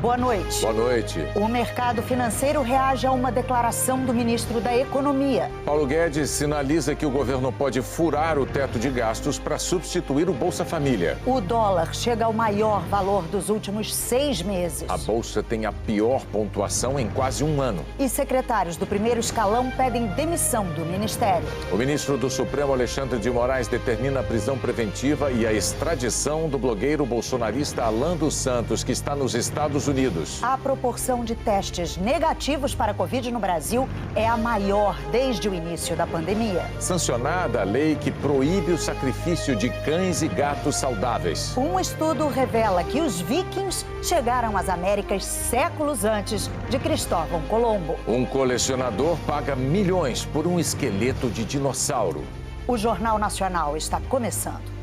Boa noite. Boa noite. O mercado financeiro reage a uma declaração do ministro da Economia. Paulo Guedes sinaliza que o governo pode furar o teto de gastos para substituir o Bolsa Família. O dólar chega ao maior valor dos últimos 6 meses. A Bolsa tem a pior pontuação em quase um ano. E secretários do primeiro escalão pedem demissão do ministério. O ministro do Supremo, Alexandre de Moraes, determina a prisão preventiva e a extradição do blogueiro bolsonarista Alan dos Santos, que está nos Estados Unidos. A proporção de testes negativos para a Covid no Brasil é a maior desde o início da pandemia. Sancionada a lei que proíbe o sacrifício de cães e gatos saudáveis. Um estudo revela que os vikings chegaram às Américas séculos antes de Cristóvão Colombo. Um colecionador paga milhões por um esqueleto de dinossauro. O Jornal Nacional está começando.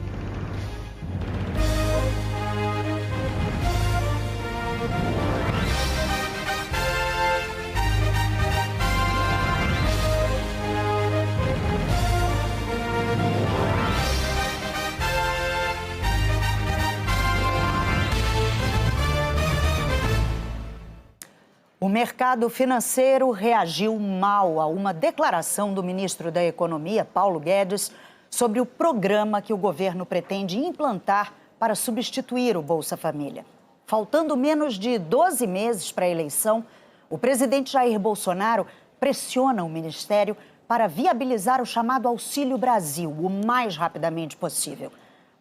O mercado financeiro reagiu mal a uma declaração do ministro da Economia, Paulo Guedes, sobre o programa que o governo pretende implantar para substituir o Bolsa Família. Faltando menos de 12 meses para a eleição, o presidente Jair Bolsonaro pressiona o ministério para viabilizar o chamado Auxílio Brasil o mais rapidamente possível.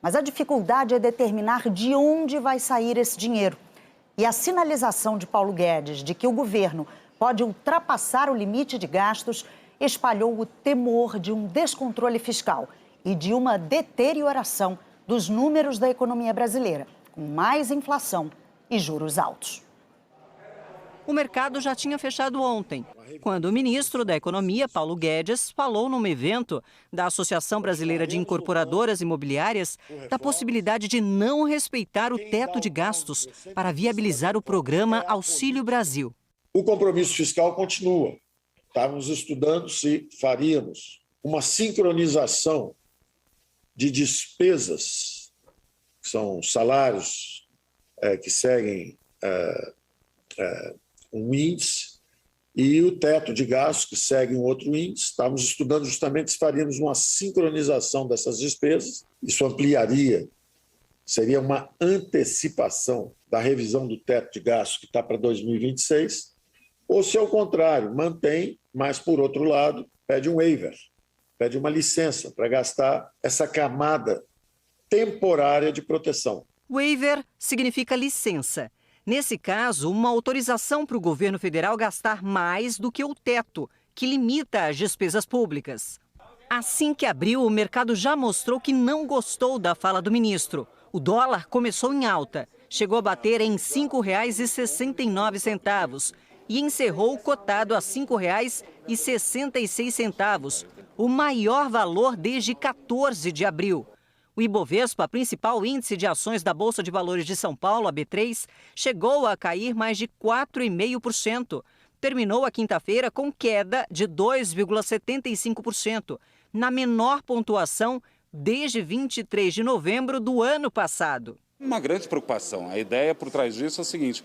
Mas a dificuldade é determinar de onde vai sair esse dinheiro. E a sinalização de Paulo Guedes de que o governo pode ultrapassar o limite de gastos espalhou o temor de um descontrole fiscal e de uma deterioração dos números da economia brasileira, com mais inflação e juros altos. O mercado já tinha fechado ontem, quando o ministro da Economia, Paulo Guedes, falou num evento da Associação Brasileira de Incorporadoras Imobiliárias da possibilidade de não respeitar o teto de gastos para viabilizar o programa Auxílio Brasil. O compromisso fiscal continua. Estávamos estudando se faríamos uma sincronização de despesas, que são salários que seguem um índice, e o teto de gastos, que segue um outro índice. Estávamos estudando justamente se faríamos uma sincronização dessas despesas. Isso ampliaria, seria uma antecipação da revisão do teto de gastos que está para 2026, ou se ao contrário, mantém, mas por outro lado, pede um waiver, pede uma licença para gastar essa camada temporária de proteção. Waiver significa licença. Nesse caso, uma autorização para o governo federal gastar mais do que o teto, que limita as despesas públicas. Assim que abriu, o mercado já mostrou que não gostou da fala do ministro. O dólar começou em alta, chegou a bater em R$ 5,69 e encerrou cotado a R$ 5,66, o maior valor desde 14 de abril. O Ibovespa, principal índice de ações da Bolsa de Valores de São Paulo, a B3, chegou a cair mais de 4,5%. Terminou a quinta-feira com queda de 2,75%, na menor pontuação desde 23 de novembro do ano passado. Uma grande preocupação. A ideia por trás disso é o seguinte: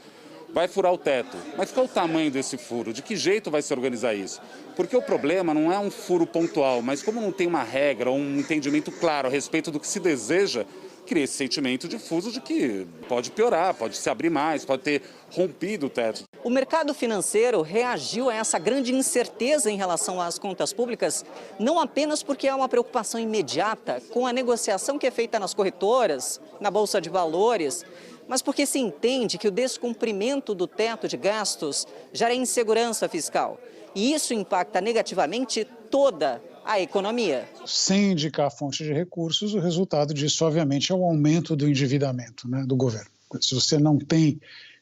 vai furar o teto. Mas qual é o tamanho desse furo? De que jeito vai se organizar isso? Porque o problema não é um furo pontual, mas como não tem uma regra ou um entendimento claro a respeito do que se deseja, cria esse sentimento difuso de que pode piorar, pode se abrir mais, pode ter rompido o teto. O mercado financeiro reagiu a essa grande incerteza em relação às contas públicas, não apenas porque há uma preocupação imediata com a negociação que é feita nas corretoras, na Bolsa de Valores, mas porque se entende que o descumprimento do teto de gastos gera insegurança fiscal. E isso impacta negativamente toda a economia. Sem indicar fonte de recursos, o resultado disso, obviamente, é o aumento do endividamento, né, do governo. Se você não tem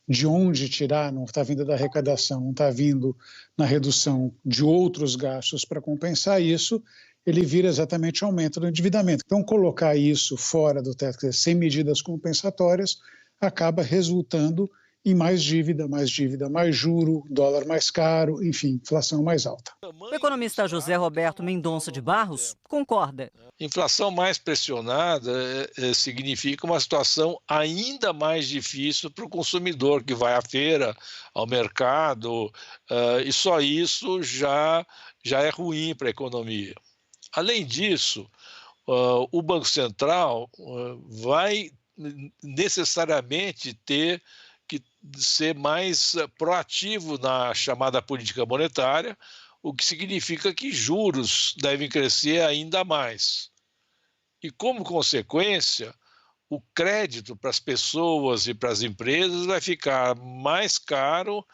de onde tirar, não está vindo da arrecadação, não está vindo na redução de outros gastos para compensar isso, ele vira exatamente o aumento do endividamento. Então, colocar isso fora do teto, sem medidas compensatórias, acaba resultando e mais dívida, mais juro, dólar mais caro, enfim, inflação mais alta. O economista José Roberto Mendonça de Barros concorda. Inflação mais pressionada significa uma situação ainda mais difícil para o consumidor que vai à feira, ao mercado, e só isso já é ruim para a economia. Além disso, o Banco Central vai necessariamente ter que ser mais proativo na chamada política monetária, o que significa que juros devem crescer ainda mais. E, como consequência, o crédito para as pessoas e para as empresas vai ficar mais caro,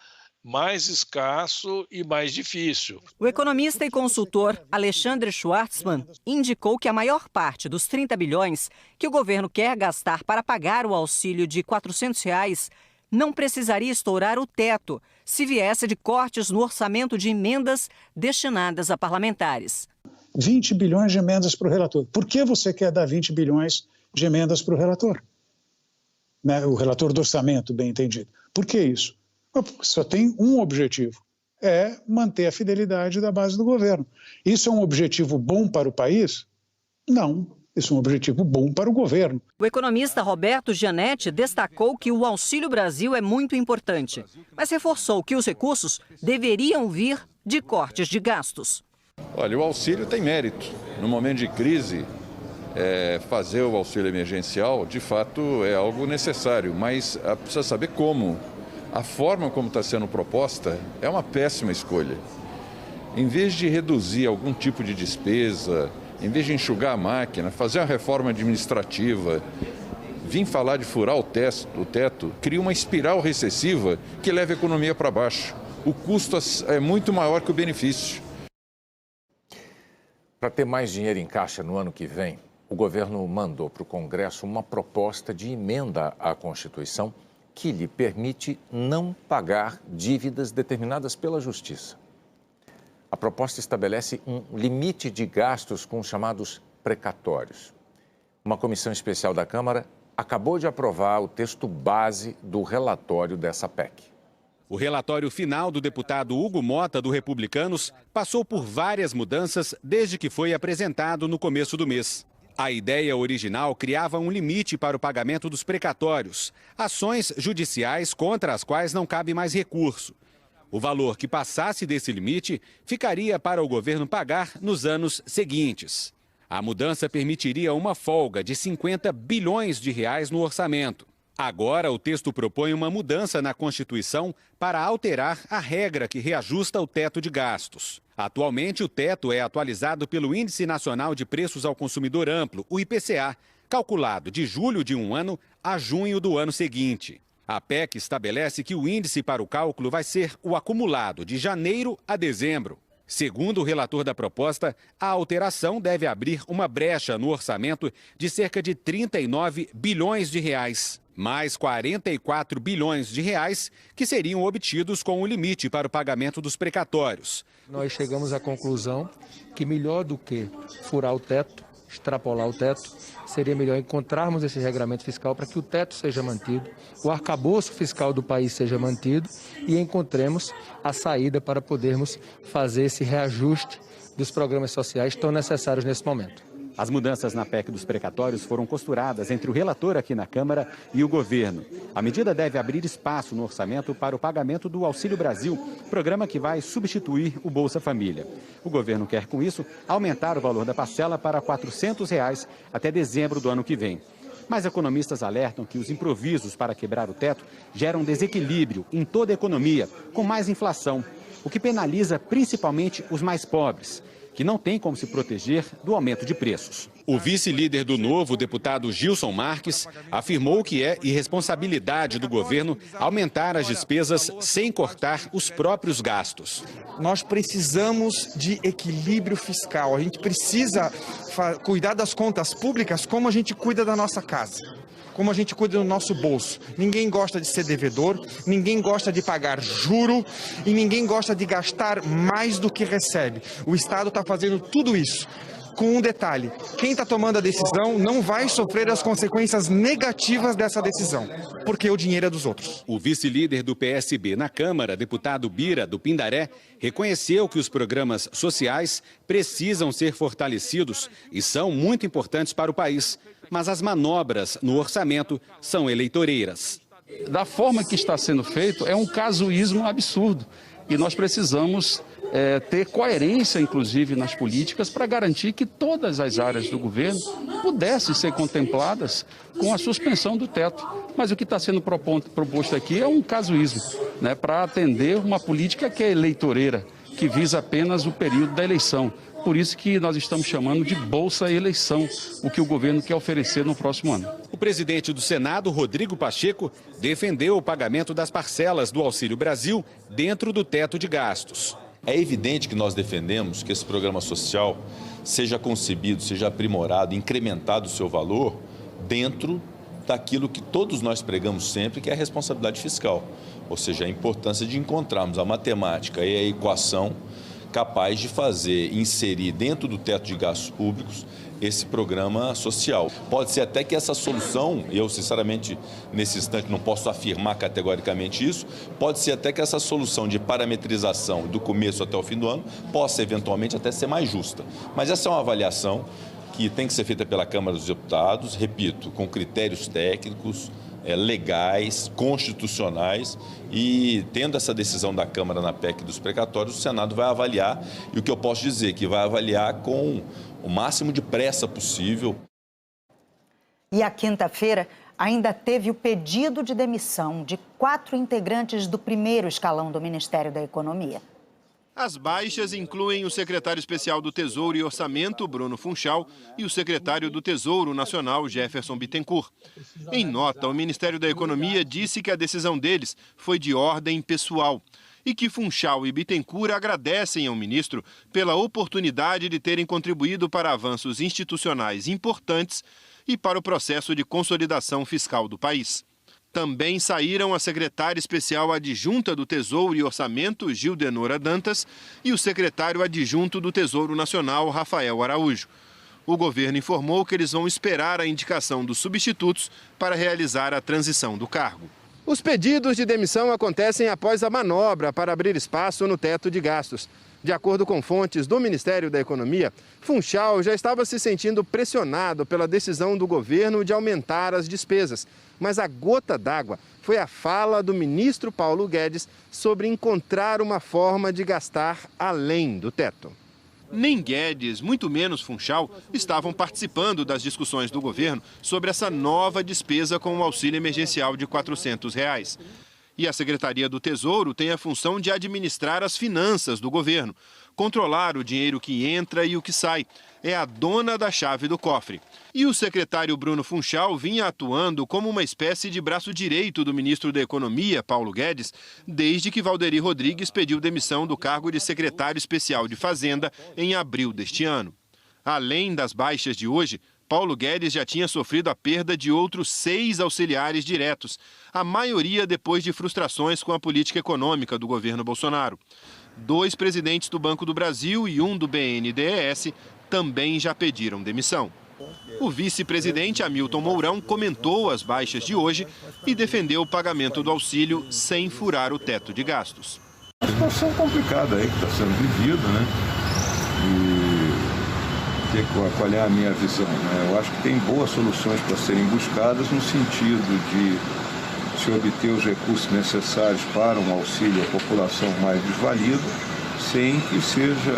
mais escasso e mais difícil. O economista e consultor Alexandre Schwartzman indicou que a maior parte dos 30 bilhões que o governo quer gastar para pagar o auxílio de R$ 400 não precisaria estourar o teto se viesse de cortes no orçamento de emendas destinadas a parlamentares. 20 bilhões de emendas para o relator. Por que você quer dar 20 bilhões de emendas para o relator? O relator do orçamento, bem entendido. Por que isso? Porque só tem um objetivo, é manter a fidelidade da base do governo. Isso é um objetivo bom para o país? Não, isso é um objetivo bom para o governo. O economista Roberto Gianetti destacou que o Auxílio Brasil é muito importante, mas reforçou que os recursos deveriam vir de cortes de gastos. Olha, o auxílio tem mérito. No momento de crise, fazer o auxílio emergencial, de fato, é algo necessário, mas precisa saber como. A forma como está sendo proposta é uma péssima escolha. Em vez de reduzir algum tipo de despesa, em vez de enxugar a máquina, fazer uma reforma administrativa, vir falar de furar o teto, cria uma espiral recessiva que leva a economia para baixo. O custo é muito maior que o benefício. Para ter mais dinheiro em caixa no ano que vem, o governo mandou para o Congresso uma proposta de emenda à Constituição que lhe permite não pagar dívidas determinadas pela Justiça. A proposta estabelece um limite de gastos com os chamados precatórios. Uma comissão especial da Câmara acabou de aprovar o texto base do relatório dessa PEC. O relatório final do deputado Hugo Mota, do Republicanos, passou por várias mudanças desde que foi apresentado no começo do mês. A ideia original criava um limite para o pagamento dos precatórios, ações judiciais contra as quais não cabe mais recurso. O valor que passasse desse limite ficaria para o governo pagar nos anos seguintes. A mudança permitiria uma folga de 50 bilhões de reais no orçamento. Agora, o texto propõe uma mudança na Constituição para alterar a regra que reajusta o teto de gastos. Atualmente, o teto é atualizado pelo Índice Nacional de Preços ao Consumidor Amplo, o IPCA, calculado de julho de um ano a junho do ano seguinte. A PEC estabelece que o índice para o cálculo vai ser o acumulado de janeiro a dezembro. Segundo o relator da proposta, a alteração deve abrir uma brecha no orçamento de cerca de 39 bilhões de reais. Mais 44 bilhões de reais que seriam obtidos com o limite para o pagamento dos precatórios. Nós chegamos à conclusão que melhor do que furar o teto, extrapolar o teto, seria melhor encontrarmos esse regramento fiscal para que o teto seja mantido, o arcabouço fiscal do país seja mantido e encontremos a saída para podermos fazer esse reajuste dos programas sociais tão necessários nesse momento. As mudanças na PEC dos precatórios foram costuradas entre o relator aqui na Câmara e o governo. A medida deve abrir espaço no orçamento para o pagamento do Auxílio Brasil, programa que vai substituir o Bolsa Família. O governo quer, com isso, aumentar o valor da parcela para R$ 400 até dezembro do ano que vem. Mas economistas alertam que os improvisos para quebrar o teto geram desequilíbrio em toda a economia, com mais inflação, o que penaliza principalmente os mais pobres, que não tem como se proteger do aumento de preços. O vice-líder do Novo, o deputado Gilson Marques, afirmou que é irresponsabilidade do governo aumentar as despesas sem cortar os próprios gastos. Nós precisamos de equilíbrio fiscal, a gente precisa cuidar das contas públicas como a gente cuida da nossa casa. Como a gente cuida do nosso bolso. Ninguém gosta de ser devedor, ninguém gosta de pagar juro e ninguém gosta de gastar mais do que recebe. O Estado está fazendo tudo isso com um detalhe: quem está tomando a decisão não vai sofrer as consequências negativas dessa decisão, porque o dinheiro é dos outros. O vice-líder do PSB na Câmara, deputado Bira, do Pindaré, reconheceu que os programas sociais precisam ser fortalecidos e são muito importantes para o país, mas as manobras no orçamento são eleitoreiras. Da forma que está sendo feito, é um casuísmo absurdo e nós precisamos ter coerência, inclusive, nas políticas para garantir que todas as áreas do governo pudessem ser contempladas com a suspensão do teto. Mas o que está sendo proposto aqui é um casuísmo, né, para atender uma política que é eleitoreira, que visa apenas o período da eleição. Por isso que nós estamos chamando de Bolsa Eleição, o que o governo quer oferecer no próximo ano. O presidente do Senado, Rodrigo Pacheco, defendeu o pagamento das parcelas do Auxílio Brasil dentro do teto de gastos. É evidente que nós defendemos que esse programa social seja concebido, seja aprimorado, incrementado o seu valor dentro daquilo que todos nós pregamos sempre, que é a responsabilidade fiscal. Ou seja, a importância de encontrarmos a matemática e a equação capaz de inserir dentro do teto de gastos públicos esse programa social. Pode ser até que essa solução, eu sinceramente nesse instante não posso afirmar categoricamente isso, pode ser até que essa solução de parametrização do começo até o fim do ano possa eventualmente até ser mais justa. Mas essa é uma avaliação que tem que ser feita pela Câmara dos Deputados, repito, com critérios técnicos, legais, constitucionais, e tendo essa decisão da Câmara na PEC dos precatórios, o Senado vai avaliar, e o que eu posso dizer é que vai avaliar com o máximo de pressa possível. E a quinta-feira ainda teve o pedido de demissão de 4 integrantes do primeiro escalão do Ministério da Economia. As baixas incluem o secretário especial do Tesouro e Orçamento, Bruno Funchal, e o secretário do Tesouro Nacional, Jefferson Bittencourt. Em nota, o Ministério da Economia disse que a decisão deles foi de ordem pessoal e que Funchal e Bittencourt agradecem ao ministro pela oportunidade de terem contribuído para avanços institucionais importantes e para o processo de consolidação fiscal do país. Também saíram a secretária especial adjunta do Tesouro e Orçamento, Gildenora Dantas, e o secretário adjunto do Tesouro Nacional, Rafael Araújo. O governo informou que eles vão esperar a indicação dos substitutos para realizar a transição do cargo. Os pedidos de demissão acontecem após a manobra para abrir espaço no teto de gastos. De acordo com fontes do Ministério da Economia, Funchal já estava se sentindo pressionado pela decisão do governo de aumentar as despesas. Mas a gota d'água foi a fala do ministro Paulo Guedes sobre encontrar uma forma de gastar além do teto. Nem Guedes, muito menos Funchal, estavam participando das discussões do governo sobre essa nova despesa com o auxílio emergencial de R$ 400. E a Secretaria do Tesouro tem a função de administrar as finanças do governo, controlar o dinheiro que entra e o que sai. É a dona da chave do cofre. E o secretário Bruno Funchal vinha atuando como uma espécie de braço direito do ministro da Economia, Paulo Guedes, desde que Valderi Rodrigues pediu demissão do cargo de secretário especial de Fazenda em abril deste ano. Além das baixas de hoje, Paulo Guedes já tinha sofrido a perda de outros 6 auxiliares diretos, a maioria depois de frustrações com a política econômica do governo Bolsonaro. 2 presidentes do Banco do Brasil e 1 do BNDES também já pediram demissão. O vice-presidente Hamilton Mourão comentou as baixas de hoje e defendeu o pagamento do auxílio sem furar o teto de gastos. A situação complicada aí que está sendo vivida, né? Qual é a minha visão, né? Eu acho que tem boas soluções para serem buscadas no sentido de se obter os recursos necessários para um auxílio à população mais desvalida, sem que seja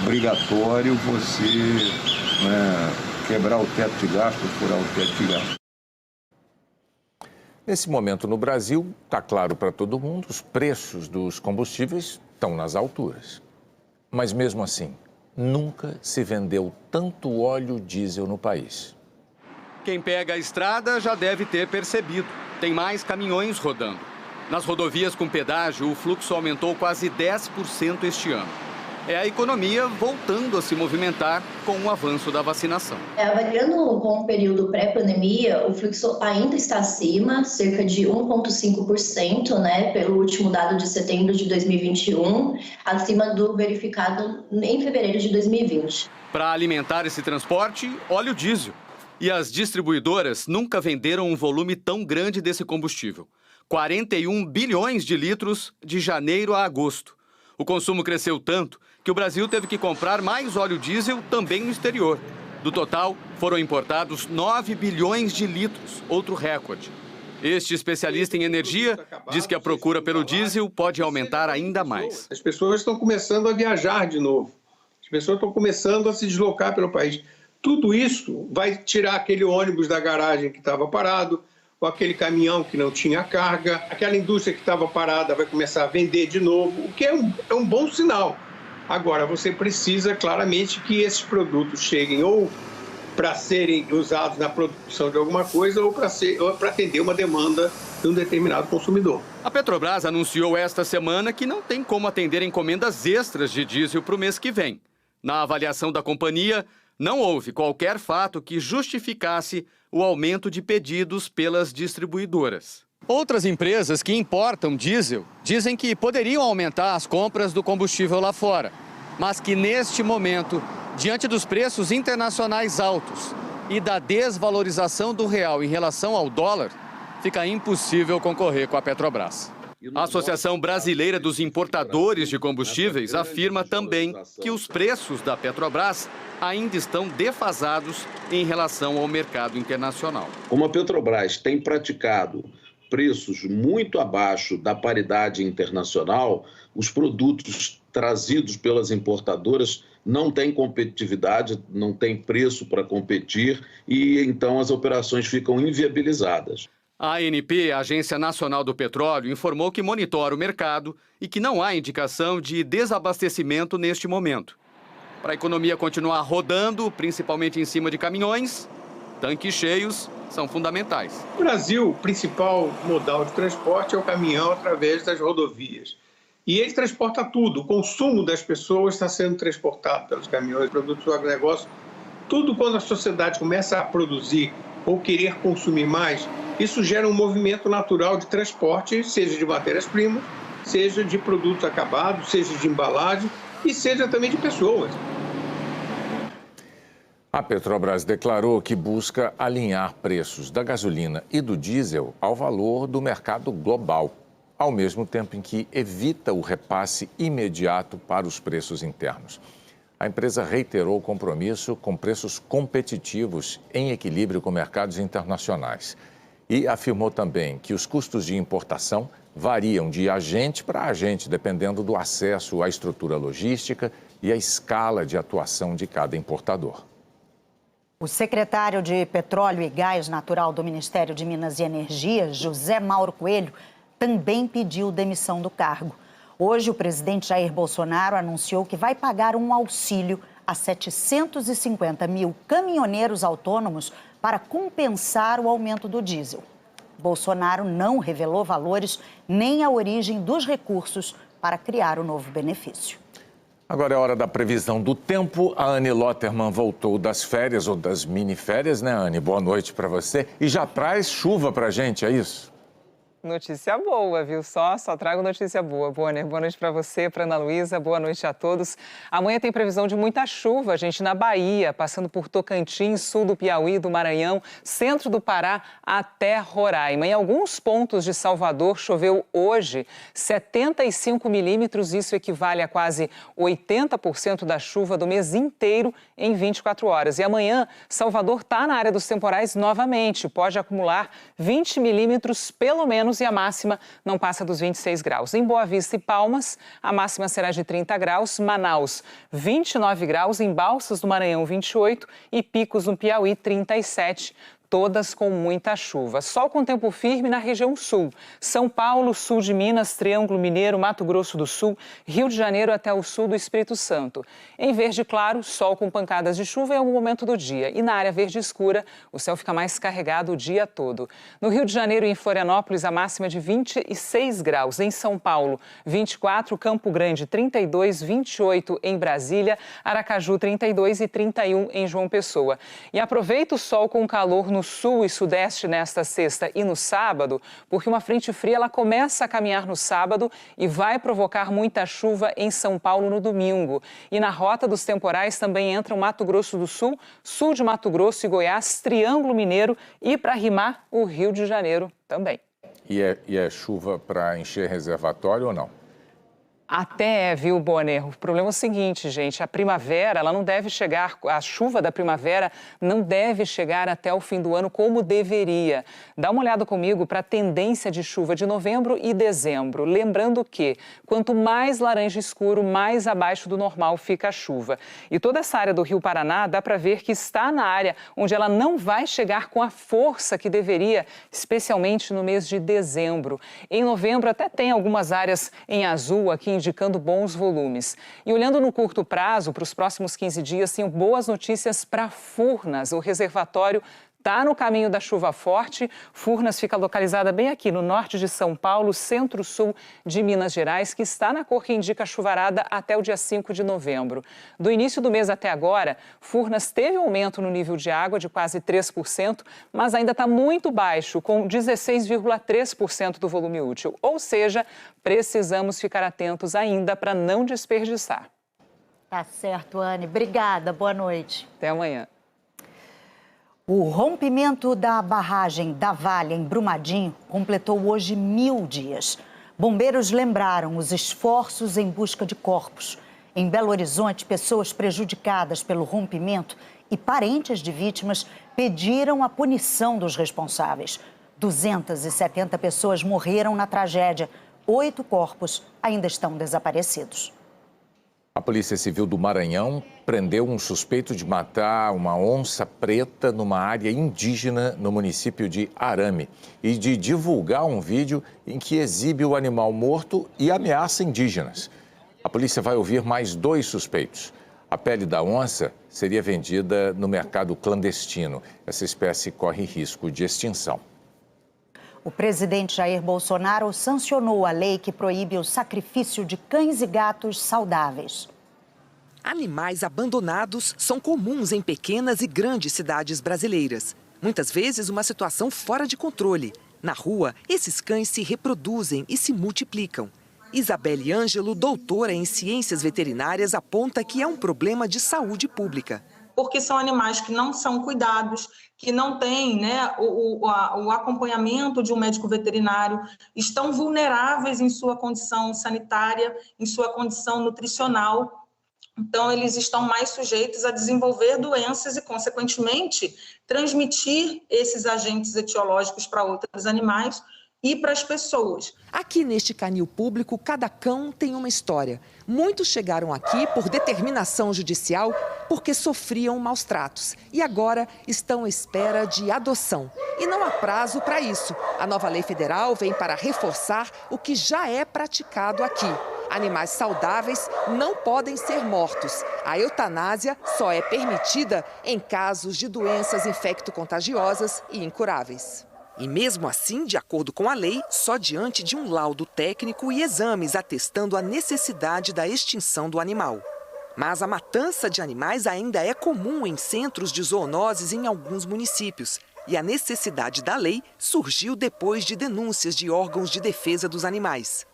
obrigatório você, né, quebrar o teto de gasto, furar o teto de gasto. Nesse momento no Brasil, está claro para todo mundo, os preços dos combustíveis estão nas alturas. Mas mesmo assim, nunca se vendeu tanto óleo diesel no país. Quem pega a estrada já deve ter percebido. Tem mais caminhões rodando. Nas rodovias com pedágio, o fluxo aumentou quase 10% este ano. é a economia voltando a se movimentar com o avanço da vacinação. Avaliando com o período pré-pandemia, o fluxo ainda está acima, cerca de 1,5%, né, pelo último dado de setembro de 2021, acima do verificado em fevereiro de 2020. Para alimentar esse transporte, óleo diesel. E as distribuidoras nunca venderam um volume tão grande desse combustível. 41 bilhões de litros de janeiro a agosto. O consumo cresceu tanto que o Brasil teve que comprar mais óleo diesel também no exterior. Do total, foram importados 9 bilhões de litros, outro recorde. Este especialista em energia diz que a procura pelo diesel pode aumentar ainda mais. As pessoas estão começando a viajar de novo. As pessoas estão começando a se deslocar pelo país. Tudo isso vai tirar aquele ônibus da garagem que estava parado, ou aquele caminhão que não tinha carga, aquela indústria que estava parada vai começar a vender de novo, o que é um bom sinal. Agora, você precisa claramente que esses produtos cheguem ou para serem usados na produção de alguma coisa ou para atender uma demanda de um determinado consumidor. A Petrobras anunciou esta semana que não tem como atender encomendas extras de diesel para o mês que vem. Na avaliação da companhia, não houve qualquer fato que justificasse o aumento de pedidos pelas distribuidoras. Outras empresas que importam diesel dizem que poderiam aumentar as compras do combustível lá fora, mas que neste momento, diante dos preços internacionais altos e da desvalorização do real em relação ao dólar, fica impossível concorrer com a Petrobras. A Associação Brasileira dos Importadores de Combustíveis afirma também que os preços da Petrobras ainda estão defasados em relação ao mercado internacional. Como a Petrobras tem praticado preços muito abaixo da paridade internacional, os produtos trazidos pelas importadoras não têm competitividade, não têm preço para competir e então as operações ficam inviabilizadas. A ANP, a Agência Nacional do Petróleo, informou que monitora o mercado e que não há indicação de desabastecimento neste momento. Para a economia continuar rodando, principalmente em cima de caminhões, tanques cheios são fundamentais. No Brasil, o principal modal de transporte é o caminhão através das rodovias. E ele transporta tudo. O consumo das pessoas está sendo transportado pelos caminhões, produtos do agronegócio. Tudo quando a sociedade começa a produzir ou querer consumir mais, isso gera um movimento natural de transporte, seja de matérias-primas, seja de produtos acabados, seja de embalagem e seja também de pessoas. A Petrobras declarou que busca alinhar preços da gasolina e do diesel ao valor do mercado global, ao mesmo tempo em que evita o repasse imediato para os preços internos. A empresa reiterou o compromisso com preços competitivos em equilíbrio com mercados internacionais e afirmou também que os custos de importação variam de agente para agente, dependendo do acesso à estrutura logística e à escala de atuação de cada importador. O secretário de Petróleo e Gás Natural do Ministério de Minas e Energia, José Mauro Coelho, também pediu demissão do cargo. Hoje, o presidente Jair Bolsonaro anunciou que vai pagar um auxílio a 750 mil caminhoneiros autônomos para compensar o aumento do diesel. Bolsonaro não revelou valores nem a origem dos recursos para criar o novo benefício. Agora é hora da previsão do tempo. A Anne Lotterman voltou das férias ou das miniférias, né, Anne? Boa noite para você. E já traz chuva para a gente, é isso? Notícia boa, viu? Só trago notícia boa. Boa noite para você, para Ana Luísa, boa noite a todos. Amanhã tem previsão de muita chuva, gente, na Bahia, passando por Tocantins, sul do Piauí, do Maranhão, centro do Pará até Roraima. Em alguns pontos de Salvador choveu hoje 75 milímetros, isso equivale a quase 80% da chuva do mês inteiro em 24 horas. E amanhã, Salvador está na área dos temporais novamente, pode acumular 20 milímetros pelo menos, e a máxima não passa dos 26 graus. Em Boa Vista e Palmas, a máxima será de 30 graus, Manaus 29 graus, em Balsas do Maranhão 28 e Picos no Piauí 37. todas com muita chuva. Sol com tempo firme na região sul. São Paulo, sul de Minas, Triângulo Mineiro, Mato Grosso do Sul, Rio de Janeiro até o sul do Espírito Santo. Em verde claro, sol com pancadas de chuva em algum momento do dia. E na área verde escura, o céu fica mais carregado o dia todo. No Rio de Janeiro e em Florianópolis, a máxima de 26 graus. Em São Paulo, 24, Campo Grande, 32, 28 em Brasília, Aracaju, 32 e 31 em João Pessoa. E aproveita o sol com calor no sul e sudeste nesta sexta e no sábado, porque uma frente fria ela começa a caminhar no sábado e vai provocar muita chuva em São Paulo no domingo. E na rota dos temporais também entram Mato Grosso do Sul, sul de Mato Grosso e Goiás, Triângulo Mineiro e, para rimar, o Rio de Janeiro também. E é chuva para encher reservatório ou não? Até viu, Bonner? O problema é o seguinte, gente, a primavera, ela não deve chegar, a chuva da primavera não deve chegar até o fim do ano como deveria. Dá uma olhada comigo para a tendência de chuva de novembro e dezembro. Lembrando que quanto mais laranja escuro, mais abaixo do normal fica a chuva. E toda essa área do Rio Paraná dá para ver que está na área onde ela não vai chegar com a força que deveria, especialmente no mês de dezembro. Em novembro até tem algumas áreas em azul aqui indicando bons volumes. E olhando no curto prazo, para os próximos 15 dias, tenho boas notícias para Furnas. O reservatório está no caminho da chuva forte. Furnas fica localizada bem aqui no norte de São Paulo, centro-sul de Minas Gerais, que está na cor que indica chuvarada até o dia 5 de novembro. Do início do mês até agora, Furnas teve um aumento no nível de água de quase 3%, mas ainda está muito baixo, com 16,3% do volume útil. Ou seja, precisamos ficar atentos ainda para não desperdiçar. Tá certo, Anne. Obrigada. Boa noite. Até amanhã. O rompimento da barragem da Vale, em Brumadinho, completou hoje 1000 dias. Bombeiros lembraram os esforços em busca de corpos. Em Belo Horizonte, pessoas prejudicadas pelo rompimento e parentes de vítimas pediram a punição dos responsáveis. 270 pessoas morreram na tragédia. 8 corpos ainda estão desaparecidos. A Polícia Civil do Maranhão prendeu um suspeito de matar uma onça preta numa área indígena no município de Arame e de divulgar um vídeo em que exibe o animal morto e ameaça indígenas. A polícia vai ouvir mais 2 suspeitos. A pele da onça seria vendida no mercado clandestino. Essa espécie corre risco de extinção. O presidente Jair Bolsonaro sancionou a lei que proíbe o sacrifício de cães e gatos saudáveis. Animais abandonados são comuns em pequenas e grandes cidades brasileiras. Muitas vezes uma situação fora de controle. Na rua, esses cães se reproduzem e se multiplicam. Isabelle Ângelo, doutora em ciências veterinárias, aponta que é um problema de saúde pública. Porque são animais que não são cuidados, que não têm, né, o acompanhamento de um médico veterinário, estão vulneráveis em sua condição sanitária, em sua condição nutricional. Então, eles estão mais sujeitos a desenvolver doenças e, consequentemente, transmitir esses agentes etiológicos para outros animais e para as pessoas. Aqui neste canil público, cada cão tem uma história. Muitos chegaram aqui por determinação judicial porque sofriam maus tratos e agora estão à espera de adoção. E não há prazo para isso. A nova lei federal vem para reforçar o que já é praticado aqui. Animais saudáveis não podem ser mortos. A eutanásia só é permitida em casos de doenças infecto-contagiosas e incuráveis. E mesmo assim, de acordo com a lei, só diante de um laudo técnico e exames atestando a necessidade da extinção do animal. Mas a matança de animais ainda é comum em centros de zoonoses em alguns municípios. E a necessidade da lei surgiu depois de denúncias de órgãos de defesa dos animais.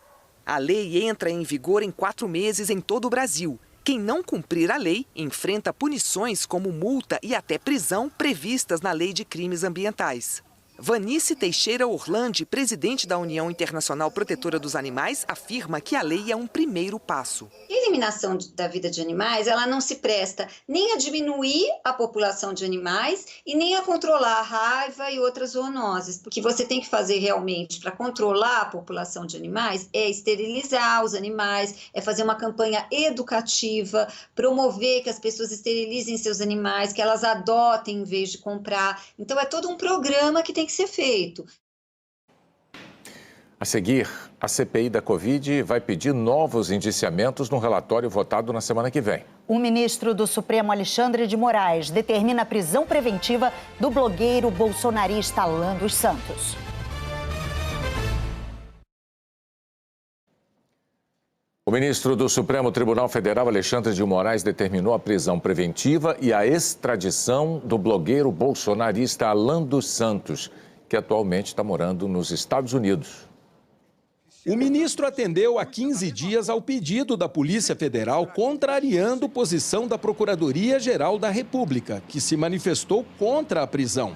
A lei entra em vigor em 4 meses em todo o Brasil. Quem não cumprir a lei enfrenta punições como multa e até prisão previstas na Lei de Crimes Ambientais. Vanice Teixeira Orlandi, presidente da União Internacional Protetora dos Animais, afirma que a lei é um primeiro passo. A eliminação da vida de animais, ela não se presta nem a diminuir a população de animais e nem a controlar a raiva e outras zoonoses. O que você tem que fazer realmente para controlar a população de animais é esterilizar os animais, é fazer uma campanha educativa, promover que as pessoas esterilizem seus animais, que elas adotem em vez de comprar. Então é todo um programa que tem que ser feito. A seguir, a CPI da Covid vai pedir novos indiciamentos no relatório votado na semana que vem. O ministro do Supremo, Alexandre de Moraes, determina a prisão preventiva do blogueiro bolsonarista Alan dos Santos. O ministro do Supremo Tribunal Federal, Alexandre de Moraes, determinou a prisão preventiva e a extradição do blogueiro bolsonarista Alan dos Santos, que atualmente está morando nos Estados Unidos. O ministro atendeu há 15 dias ao pedido da Polícia Federal, contrariando posição da Procuradoria-Geral da República, que se manifestou contra a prisão.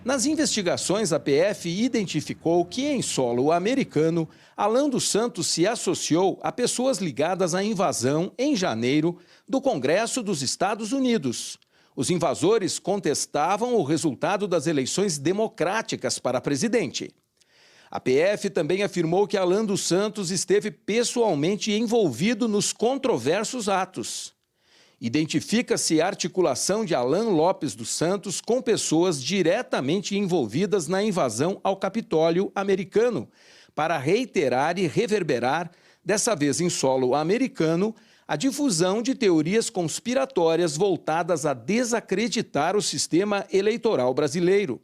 Nas investigações, a PF identificou que, em solo americano, Alan dos Santos se associou a pessoas ligadas à invasão, em janeiro, do Congresso dos Estados Unidos. Os invasores contestavam o resultado das eleições democráticas para presidente. A PF também afirmou que Alan dos Santos esteve pessoalmente envolvido nos controversos atos. Identifica-se a articulação de Alan Lopes dos Santos com pessoas diretamente envolvidas na invasão ao Capitólio americano, para reiterar e reverberar, dessa vez em solo americano, a difusão de teorias conspiratórias voltadas a desacreditar o sistema eleitoral brasileiro.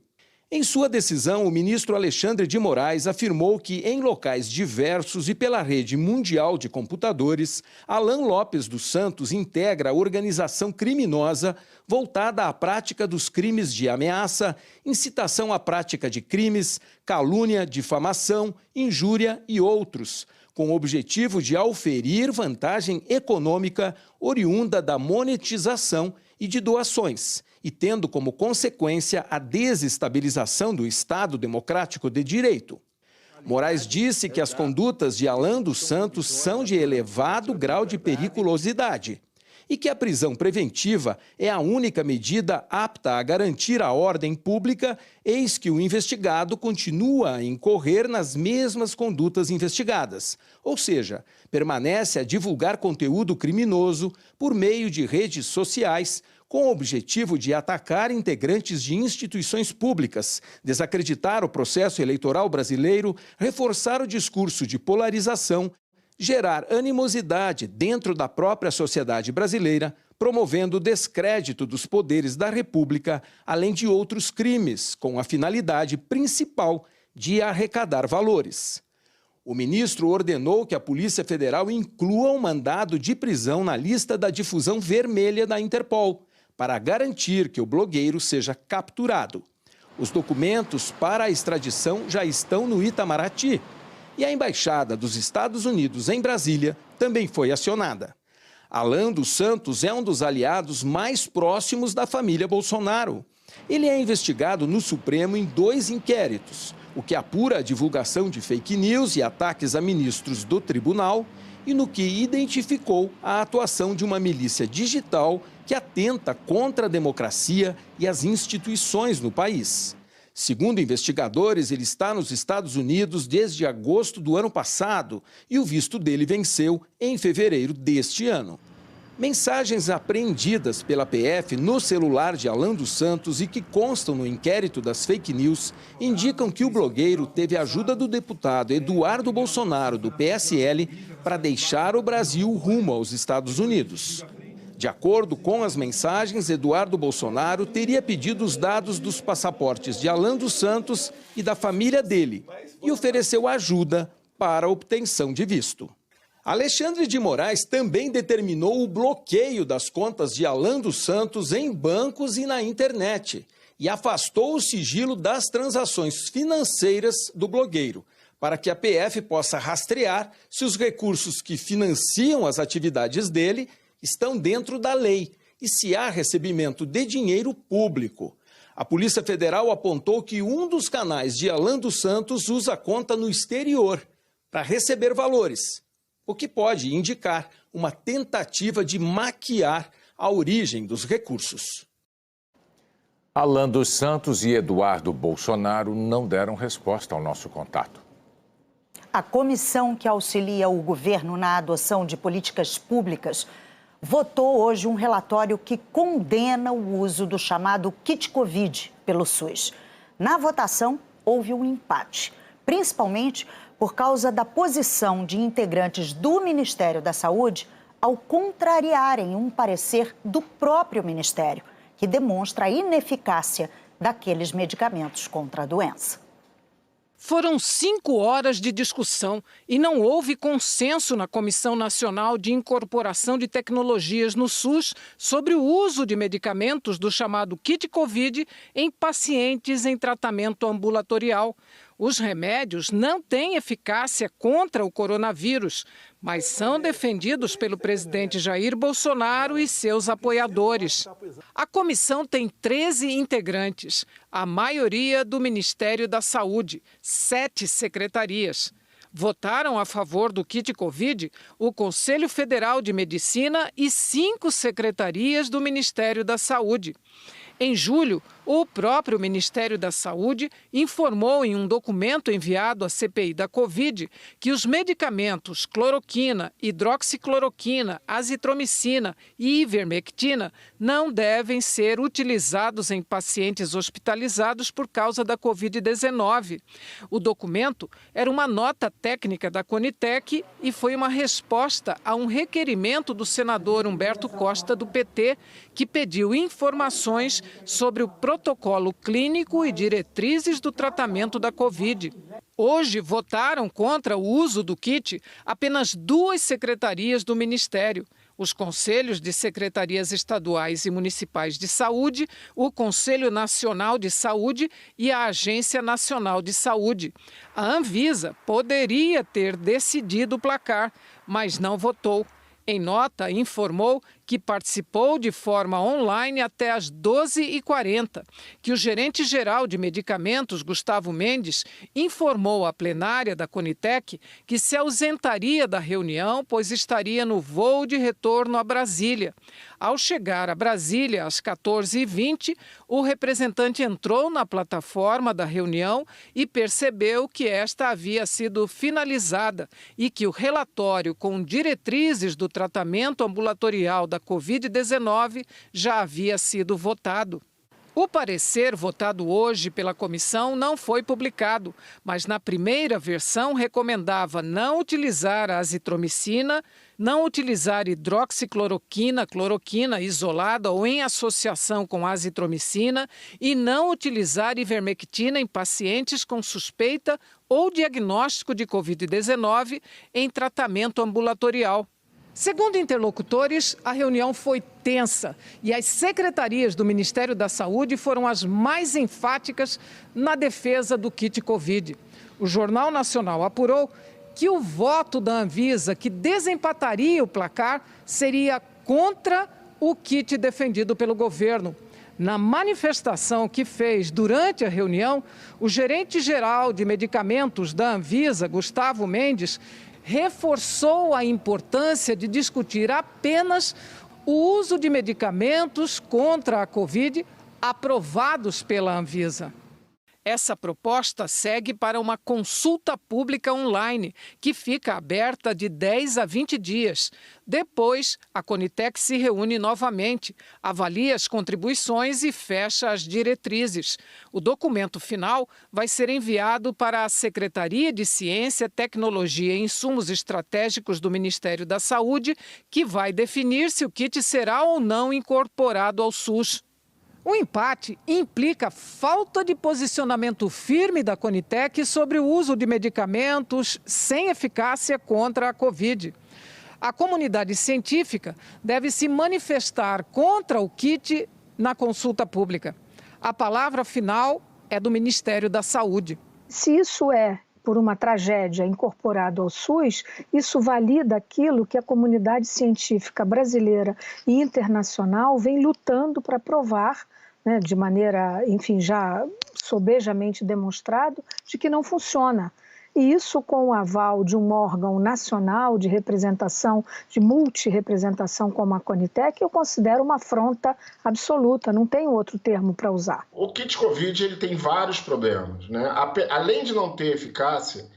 Em sua decisão, o ministro Alexandre de Moraes afirmou que, em locais diversos e pela rede mundial de computadores, Alan Lopes dos Santos integra a organização criminosa voltada à prática dos crimes de ameaça, incitação à prática de crimes, calúnia, difamação, injúria e outros, com o objetivo de auferir vantagem econômica oriunda da monetização e de doações, e tendo como consequência a desestabilização do Estado Democrático de Direito. Moraes disse que as condutas de Alan dos Santos são de elevado grau de periculosidade e que a prisão preventiva é a única medida apta a garantir a ordem pública, eis que o investigado continua a incorrer nas mesmas condutas investigadas, ou seja, permanece a divulgar conteúdo criminoso por meio de redes sociais, com o objetivo de atacar integrantes de instituições públicas, desacreditar o processo eleitoral brasileiro, reforçar o discurso de polarização, gerar animosidade dentro da própria sociedade brasileira, promovendo o descrédito dos poderes da República, além de outros crimes, com a finalidade principal de arrecadar valores. O ministro ordenou que a Polícia Federal inclua um mandado de prisão na lista da difusão vermelha da Interpol, para garantir que o blogueiro seja capturado. Os documentos para a extradição já estão no Itamaraty e a Embaixada dos Estados Unidos em Brasília também foi acionada. Alan dos Santos é um dos aliados mais próximos da família Bolsonaro. Ele é investigado no Supremo em 2 inquéritos, o que apura a divulgação de fake news e ataques a ministros do tribunal e no que identificou a atuação de uma milícia digital que atenta contra a democracia e as instituições no país. Segundo investigadores, ele está nos Estados Unidos desde agosto do ano passado e o visto dele venceu em fevereiro deste ano. Mensagens apreendidas pela PF no celular de Alan dos Santos e que constam no inquérito das fake news indicam que o blogueiro teve a ajuda do deputado Eduardo Bolsonaro, do PSL, para deixar o Brasil rumo aos Estados Unidos. De acordo com as mensagens, Eduardo Bolsonaro teria pedido os dados dos passaportes de Alan dos Santos e da família dele e ofereceu ajuda para a obtenção de visto. Alexandre de Moraes também determinou o bloqueio das contas de Alan dos Santos em bancos e na internet e afastou o sigilo das transações financeiras do blogueiro, para que a PF possa rastrear se os recursos que financiam as atividades dele estão dentro da lei e se há recebimento de dinheiro público. A Polícia Federal apontou que um dos canais de Alan dos Santos usa conta no exterior para receber valores, o que pode indicar uma tentativa de maquiar a origem dos recursos. Alan dos Santos e Eduardo Bolsonaro não deram resposta ao nosso contato. A comissão que auxilia o governo na adoção de políticas públicas votou hoje um relatório que condena o uso do chamado kit Covid pelo SUS. Na votação, houve um empate, principalmente por causa da posição de integrantes do Ministério da Saúde ao contrariarem um parecer do próprio Ministério, que demonstra a ineficácia daqueles medicamentos contra a doença. Foram 5 horas de discussão e não houve consenso na Comissão Nacional de Incorporação de Tecnologias no SUS sobre o uso de medicamentos do chamado kit Covid em pacientes em tratamento ambulatorial. Os remédios não têm eficácia contra o coronavírus, mas são defendidos pelo presidente Jair Bolsonaro e seus apoiadores. A comissão tem 13 integrantes, a maioria do Ministério da Saúde, 7 secretarias. Votaram a favor do kit Covid o Conselho Federal de Medicina e 5 secretarias do Ministério da Saúde. Em julho, o próprio Ministério da Saúde informou em um documento enviado à CPI da Covid que os medicamentos cloroquina, hidroxicloroquina, azitromicina e ivermectina não devem ser utilizados em pacientes hospitalizados por causa da Covid-19. O documento era uma nota técnica da Conitec e foi uma resposta a um requerimento do senador Humberto Costa, do PT, que pediu informações sobre o protocolo clínico e diretrizes do tratamento da Covid. Hoje votaram contra o uso do kit apenas 2 secretarias do Ministério: os Conselhos de Secretarias Estaduais e Municipais de Saúde, o Conselho Nacional de Saúde e a Agência Nacional de Saúde. A Anvisa poderia ter decidido o placar, mas não votou. Em nota, informou que participou de forma online até às 12h40, que o gerente-geral de medicamentos, Gustavo Mendes, informou à plenária da Conitec que se ausentaria da reunião, pois estaria no voo de retorno a Brasília. Ao chegar a Brasília às 14h20, o representante entrou na plataforma da reunião e percebeu que esta havia sido finalizada e que o relatório com diretrizes do tratamento ambulatorial da Covid-19 já havia sido votado. O parecer votado hoje pela comissão não foi publicado, mas na primeira versão recomendava não utilizar a azitromicina, não utilizar hidroxicloroquina, cloroquina isolada ou em associação com azitromicina e não utilizar ivermectina em pacientes com suspeita ou diagnóstico de Covid-19 em tratamento ambulatorial. Segundo interlocutores, a reunião foi tensa e as secretarias do Ministério da Saúde foram as mais enfáticas na defesa do kit Covid. O Jornal Nacional apurou que o voto da Anvisa, que desempataria o placar, seria contra o kit defendido pelo governo. Na manifestação que fez durante a reunião, o gerente-geral de medicamentos da Anvisa, Gustavo Mendes, reforçou a importância de discutir apenas o uso de medicamentos contra a Covid aprovados pela Anvisa. Essa proposta segue para uma consulta pública online, que fica aberta de 10 a 20 dias. Depois, a Conitec se reúne novamente, avalia as contribuições e fecha as diretrizes. O documento final vai ser enviado para a Secretaria de Ciência, Tecnologia e Insumos Estratégicos do Ministério da Saúde, que vai definir se o kit será ou não incorporado ao SUS. O empate implica falta de posicionamento firme da Conitec sobre o uso de medicamentos sem eficácia contra a Covid. A comunidade científica deve se manifestar contra o kit na consulta pública. A palavra final é do Ministério da Saúde. Se isso é por uma tragédia incorporado ao SUS, isso valida aquilo que a comunidade científica brasileira e internacional vem lutando para provar né, de maneira, enfim, já sobejamente demonstrado, de que não funciona. E isso com o aval de um órgão nacional de representação, de multirrepresentação como a Conitec, eu considero uma afronta absoluta, não tem outro termo para usar. O kit Covid ele tem vários problemas, né? Além de não ter eficácia,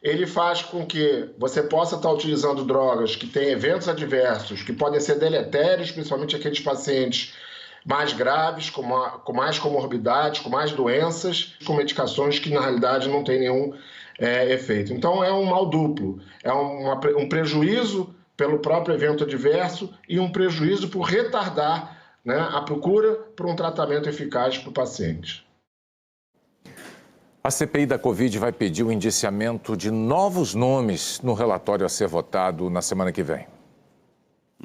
ele faz com que você possa estar utilizando drogas que têm eventos adversos, que podem ser deletérios, principalmente aqueles pacientes mais graves, com mais comorbidades, com mais doenças, com medicações que na realidade não têm nenhum efeito. Então é um mal duplo, é um prejuízo pelo próprio evento adverso e um prejuízo por retardar, né, a procura por um tratamento eficaz para o paciente. A CPI da Covid vai pedir o indiciamento de novos nomes no relatório a ser votado na semana que vem.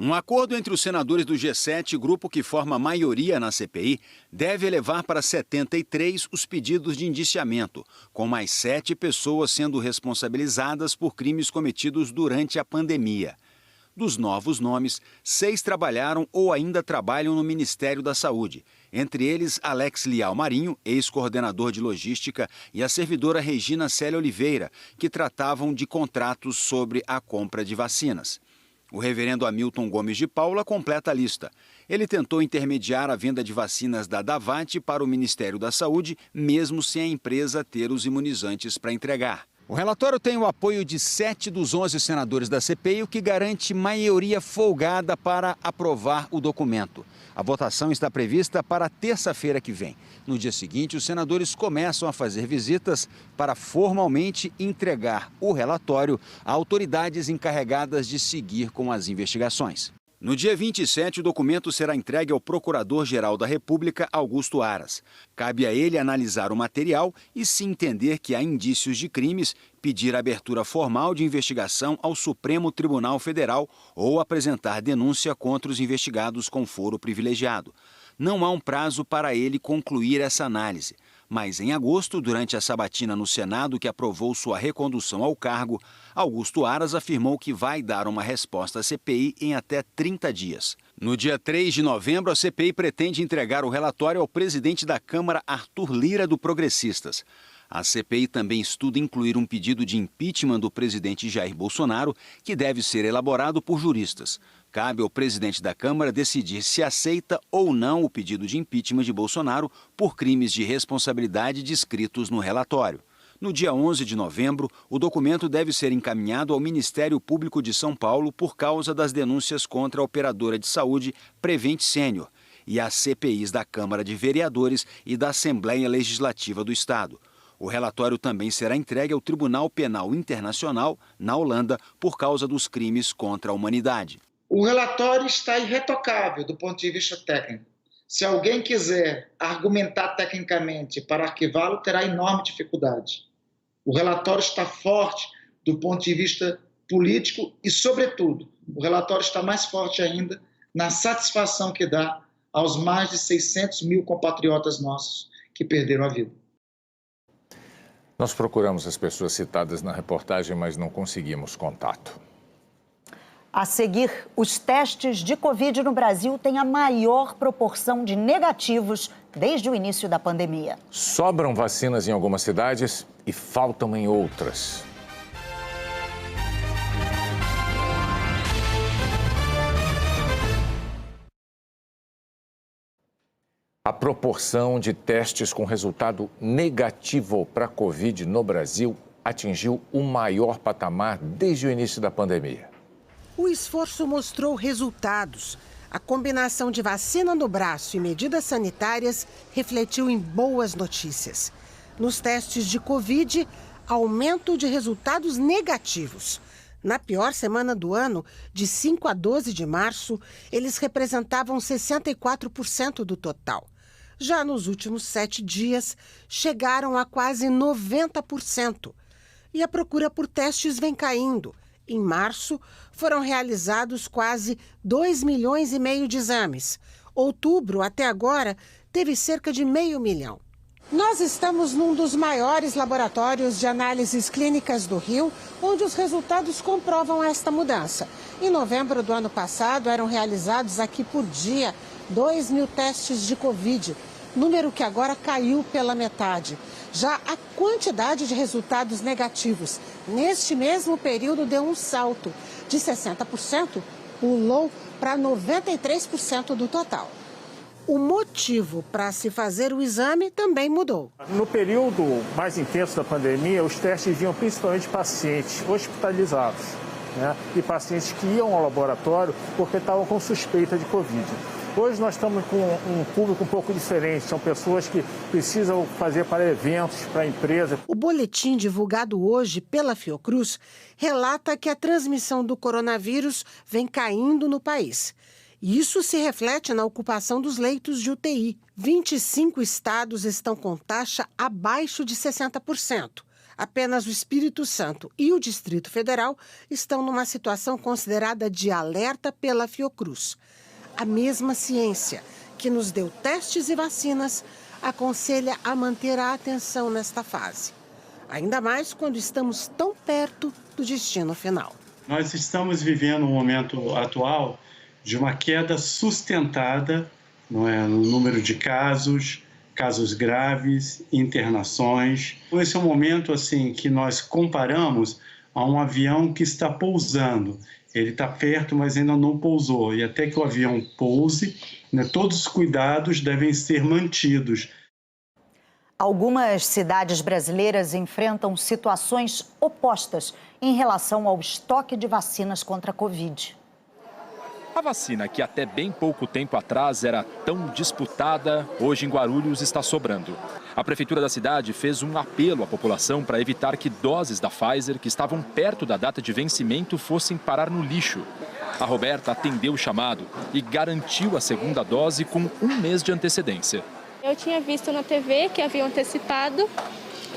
Um acordo entre os senadores do G7, grupo que forma a maioria na CPI, deve elevar para 73 os pedidos de indiciamento, com mais 7 pessoas sendo responsabilizadas por crimes cometidos durante a pandemia. Dos novos nomes, 6 trabalharam ou ainda trabalham no Ministério da Saúde, entre eles Alex Lial Marinho, ex-coordenador de logística, e a servidora Regina Célia Oliveira, que tratavam de contratos sobre a compra de vacinas. O reverendo Hamilton Gomes de Paula completa a lista. Ele tentou intermediar a venda de vacinas da Davat para o Ministério da Saúde, mesmo sem a empresa ter os imunizantes para entregar. O relatório tem o apoio de 7 dos 11 senadores da CPI, o que garante maioria folgada para aprovar o documento. A votação está prevista para terça-feira que vem. No dia seguinte, os senadores começam a fazer visitas para formalmente entregar o relatório a autoridades encarregadas de seguir com as investigações. No dia 27, o documento será entregue ao Procurador-Geral da República, Augusto Aras. Cabe a ele analisar o material e, se entender que há indícios de crimes, pedir abertura formal de investigação ao Supremo Tribunal Federal ou apresentar denúncia contra os investigados com foro privilegiado. Não há um prazo para ele concluir essa análise. Mas em agosto, durante a sabatina no Senado que aprovou sua recondução ao cargo, Augusto Aras afirmou que vai dar uma resposta à CPI em até 30 dias. No dia 3 de novembro, a CPI pretende entregar o relatório ao presidente da Câmara, Arthur Lira, do Progressistas. A CPI também estuda incluir um pedido de impeachment do presidente Jair Bolsonaro, que deve ser elaborado por juristas. Cabe ao presidente da Câmara decidir se aceita ou não o pedido de impeachment de Bolsonaro por crimes de responsabilidade descritos no relatório. No dia 11 de novembro, o documento deve ser encaminhado ao Ministério Público de São Paulo por causa das denúncias contra a operadora de saúde Prevent Senior e às CPIs da Câmara de Vereadores e da Assembleia Legislativa do Estado. O relatório também será entregue ao Tribunal Penal Internacional, na Holanda, por causa dos crimes contra a humanidade. O relatório está irretocável do ponto de vista técnico. Se alguém quiser argumentar tecnicamente para arquivá-lo, terá enorme dificuldade. O relatório está forte do ponto de vista político e, sobretudo, o relatório está mais forte ainda na satisfação que dá aos mais de 600 mil compatriotas nossos que perderam a vida. Nós procuramos as pessoas citadas na reportagem, mas não conseguimos contato. A seguir, os testes de Covid no Brasil têm a maior proporção de negativos desde o início da pandemia. Sobram vacinas em algumas cidades e faltam em outras. A proporção de testes com resultado negativo para a Covid no Brasil atingiu o maior patamar desde o início da pandemia. O esforço mostrou resultados. A combinação de vacina no braço e medidas sanitárias refletiu em boas notícias. Nos testes de Covid, aumento de resultados negativos. Na pior semana do ano, de 5 a 12 de março, eles representavam 64% do total. Já nos últimos 7 dias, chegaram a quase 90%. E a procura por testes vem caindo. Em março, foram realizados quase 2,5 milhões de exames. Outubro, até agora, teve cerca de 500 mil. Nós estamos num dos maiores laboratórios de análises clínicas do Rio, onde os resultados comprovam esta mudança. Em novembro do ano passado, eram realizados aqui por dia 2.000 testes de Covid. número que agora caiu pela metade. Já a quantidade de resultados negativos neste mesmo período deu um salto. De 60%, pulou para 93% do total. O motivo para se fazer o exame também mudou. No período mais intenso da pandemia, os testes vinham principalmente de pacientes hospitalizados, né? E pacientes que iam ao laboratório porque estavam com suspeita de Covid. Hoje nós estamos com um público um pouco diferente, são pessoas que precisam fazer para eventos, para empresas. O boletim divulgado hoje pela Fiocruz relata que a transmissão do coronavírus vem caindo no país. Isso se reflete na ocupação dos leitos de UTI. 25 estados estão com taxa abaixo de 60%. Apenas o Espírito Santo e o Distrito Federal estão numa situação considerada de alerta pela Fiocruz. A mesma ciência que nos deu testes e vacinas aconselha a manter a atenção nesta fase. Ainda mais quando estamos tão perto do destino final. Nós estamos vivendo um momento atual de uma queda sustentada, não é, no número de casos graves, internações. Esse é um momento assim que nós comparamos a um avião que está pousando. Ele está perto, mas ainda não pousou. E até que o avião pouse, né, todos os cuidados devem ser mantidos. Algumas cidades brasileiras enfrentam situações opostas em relação ao estoque de vacinas contra a Covid. A vacina, que até bem pouco tempo atrás era tão disputada, hoje em Guarulhos está sobrando. A prefeitura da cidade fez um apelo à população para evitar que doses da Pfizer, que estavam perto da data de vencimento, fossem parar no lixo. A Roberta atendeu o chamado e garantiu a segunda dose com 1 mês de antecedência. Eu tinha visto na TV que haviam antecipado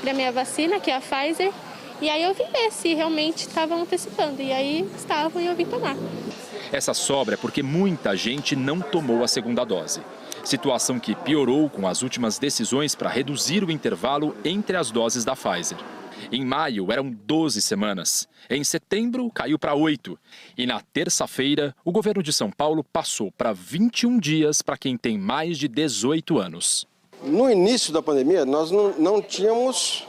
da minha vacina, que é a Pfizer, e aí eu vim ver se realmente estavam antecipando, e aí estavam e eu vim tomar. Essa sobra é porque muita gente não tomou a segunda dose. Situação que piorou com as últimas decisões para reduzir o intervalo entre as doses da Pfizer. Em maio eram 12 semanas, em setembro caiu para 8 e na terça-feira o governo de São Paulo passou para 21 dias para quem tem mais de 18 anos. No início da pandemia nós não tínhamos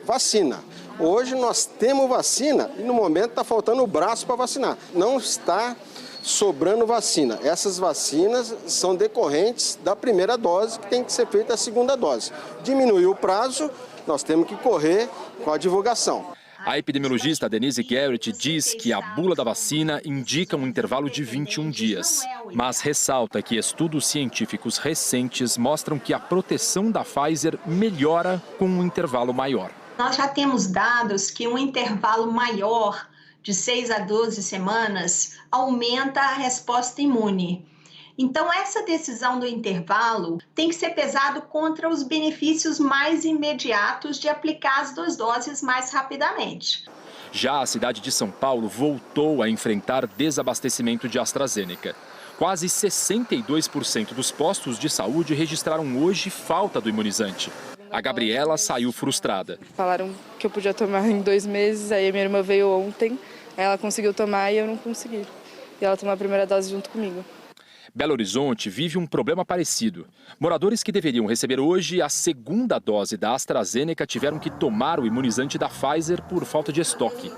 vacina. Hoje nós temos vacina e no momento está faltando o braço para vacinar. Não está sobrando vacina. Essas vacinas são decorrentes da primeira dose, que tem que ser feita a segunda dose. Diminuiu o prazo, nós temos que correr com a divulgação. A epidemiologista Denise Garrett diz que a bula da vacina indica um intervalo de 21 dias, mas ressalta que estudos científicos recentes mostram que a proteção da Pfizer melhora com um intervalo maior. Nós já temos dados que um intervalo maior, de 6 a 12 semanas, aumenta a resposta imune. Então, essa decisão do intervalo tem que ser pesado contra os benefícios mais imediatos de aplicar as 2 doses mais rapidamente. Já a cidade de São Paulo voltou a enfrentar desabastecimento de AstraZeneca. Quase 62% dos postos de saúde registraram hoje falta do imunizante. A Gabriela saiu frustrada. Falaram que eu podia tomar em 2 meses, aí a minha irmã veio ontem, ela conseguiu tomar e eu não consegui. E ela tomou a primeira dose junto comigo. Belo Horizonte vive um problema parecido. Moradores que deveriam receber hoje a segunda dose da AstraZeneca tiveram que tomar o imunizante da Pfizer por falta de estoque.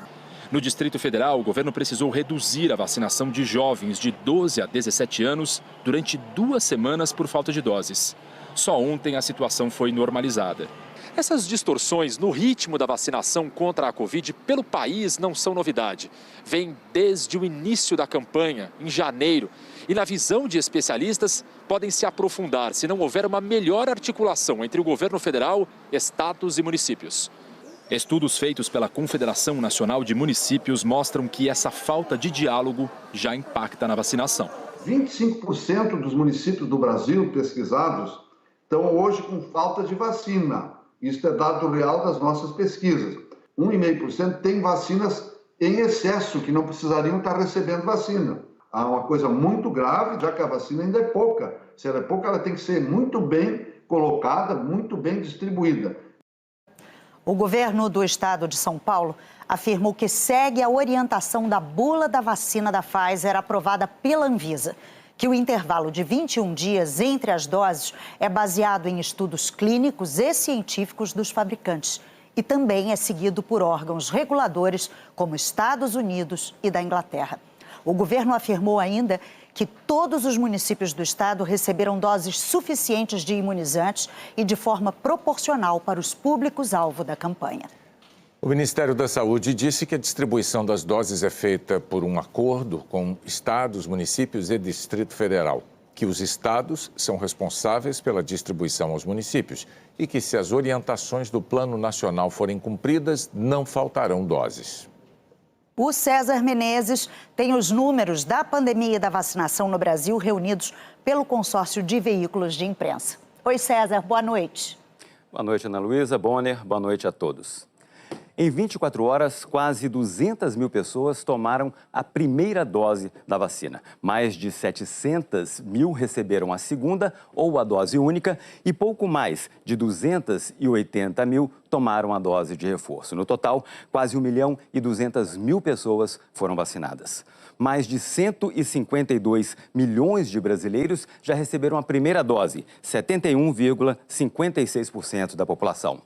No Distrito Federal, o governo precisou reduzir a vacinação de jovens de 12 a 17 anos durante 2 semanas por falta de doses. Só ontem a situação foi normalizada. Essas distorções no ritmo da vacinação contra a Covid pelo país não são novidade. Vêm desde o início da campanha, em janeiro. E na visão de especialistas, podem se aprofundar se não houver uma melhor articulação entre o governo federal, estados e municípios. Estudos feitos pela Confederação Nacional de Municípios mostram que essa falta de diálogo já impacta na vacinação. 25% dos municípios do Brasil pesquisados estão hoje com falta de vacina. Isso é dado real das nossas pesquisas. 1,5% tem vacinas em excesso, que não precisariam estar recebendo vacina. Há uma coisa muito grave, já que a vacina ainda é pouca. Se ela é pouca, ela tem que ser muito bem colocada, muito bem distribuída. O governo do estado de São Paulo afirmou que segue a orientação da bula da vacina da Pfizer aprovada pela Anvisa, que o intervalo de 21 dias entre as doses é baseado em estudos clínicos e científicos dos fabricantes e também é seguido por órgãos reguladores como Estados Unidos e da Inglaterra. O governo afirmou ainda que todos os municípios do estado receberam doses suficientes de imunizantes e de forma proporcional para os públicos-alvo da campanha. O Ministério da Saúde disse que a distribuição das doses é feita por um acordo com estados, municípios e Distrito Federal, que os estados são responsáveis pela distribuição aos municípios e que, se as orientações do Plano Nacional forem cumpridas, não faltarão doses. O César Menezes tem os números da pandemia e da vacinação no Brasil reunidos pelo consórcio de veículos de imprensa. Oi, César, boa noite. Boa noite, Ana Luísa, Bonner, boa noite a todos. Em 24 horas, quase 200 mil pessoas tomaram a primeira dose da vacina. Mais de 700 mil receberam a segunda ou a dose única e pouco mais de 280 mil tomaram a dose de reforço. No total, quase 1.200.000 pessoas foram vacinadas. Mais de 152 milhões de brasileiros já receberam a primeira dose, 71,56% da população.